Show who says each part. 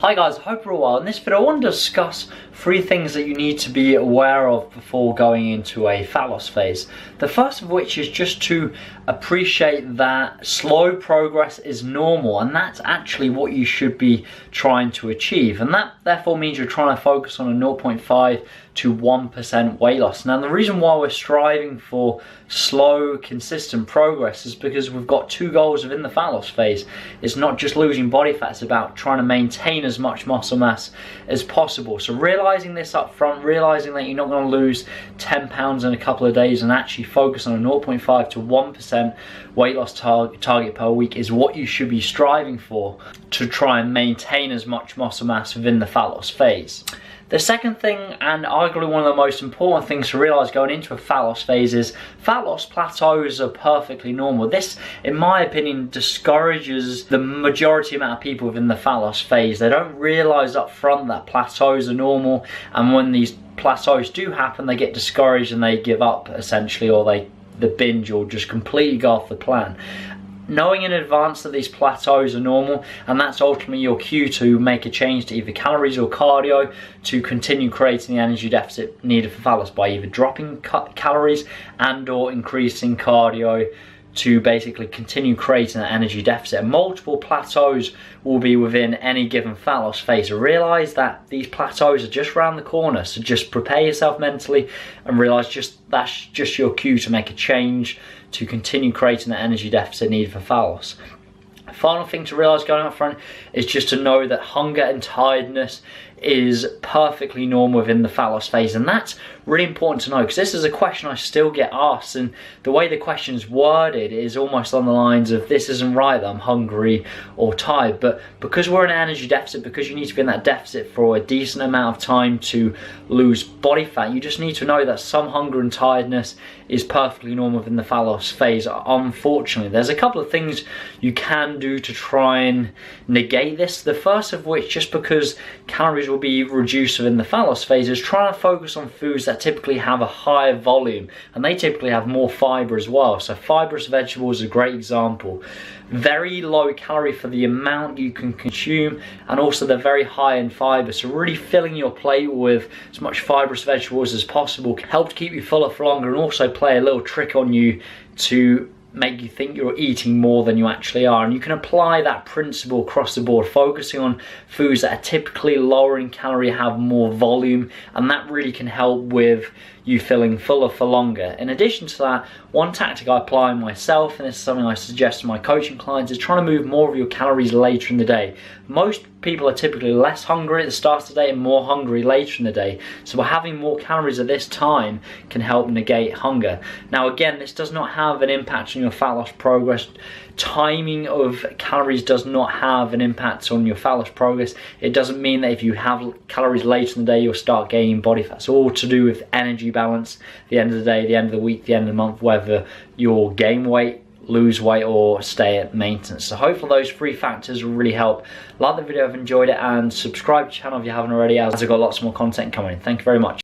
Speaker 1: Hi guys, I hope you're all well. In this video I want to discuss 3 things that you need to be aware of before going into a fat loss phase. The first of which is just to appreciate that slow progress is normal, and that's actually what you should be trying to achieve, and that therefore means you're trying to focus on a 0.5 to 1% weight loss. Now the reason why we're striving for slow, consistent progress is because we've got 2 goals within the fat loss phase. It's not just losing body fat, it's about trying to maintain as much muscle mass as possible. So realizing this up front, realizing that you're not going to lose 10 pounds in a couple of days and actually focus on a 0.5 to 1% weight loss target per week is what you should be striving for to try and maintain as much muscle mass within the fat loss phase. The second thing, and arguably one of the most important things to realise going into a fat loss phase, is fat loss plateaus are perfectly normal. This, in my opinion, discourages the majority amount of people within the fat loss phase. They don't realise up front that plateaus are normal, and when these plateaus do happen, they get discouraged and they give up essentially, or they binge or just completely go off the plan. Knowing in advance that these plateaus are normal, and that's ultimately your cue to make a change to either calories or cardio to continue creating the energy deficit needed for fat loss by either dropping calories and or increasing cardio to basically continue creating that energy deficit. And multiple plateaus will be within any given fat loss phase. So realise that these plateaus are just around the corner, so just prepare yourself mentally and realise that's just your cue to make a change to continue creating the energy deficit needed for fat loss. Final thing to realise going up front is just to know that hunger and tiredness is perfectly normal within the fat loss phase, and that's really important to know because this is a question I still get asked, and the way the question is worded is almost on the lines of this isn't right that I'm hungry or tired. But because we're in an energy deficit, because you need to be in that deficit for a decent amount of time to lose body fat, you just need to know that some hunger and tiredness is perfectly normal within the fat loss phase. Unfortunately, there's a couple of things you can do to try and negate this. The first of which, just because calories will be reduced within the fat loss phase, is trying to focus on foods that typically have a higher volume, and they typically have more fibre as well. So fibrous vegetables is a great example. Very low calorie for the amount you can consume, and also they're very high in fibre, so really filling your plate with as much fibrous vegetables as possible can help to keep you fuller for longer, and also play a little trick on you to make you think you're eating more than you actually are. And you can apply that principle across the board, focusing on foods that are typically lower in calorie, have more volume, and that really can help with you feeling fuller for longer. In addition to that, one tactic I apply myself, and this is something I suggest to my coaching clients, is trying to move more of your calories later in the day. Most people are typically less hungry at the start of the day and more hungry later in the day, so by having more calories at this time can help negate hunger. Now again, this does not have an impact on your fat loss progress. Timing of calories does not have an impact on your fat loss progress. It doesn't mean that if you have calories later in the day you'll start gaining body fat. It's all to do with energy balance, the end of the day, the end of the week, the end of the month, whether you'll gain weight, lose weight, or stay at maintenance. So hopefully those 3 factors will really help. Like the video if you enjoyed it, and subscribe to the channel if you haven't already, as I've got lots more content coming in. Thank you very much.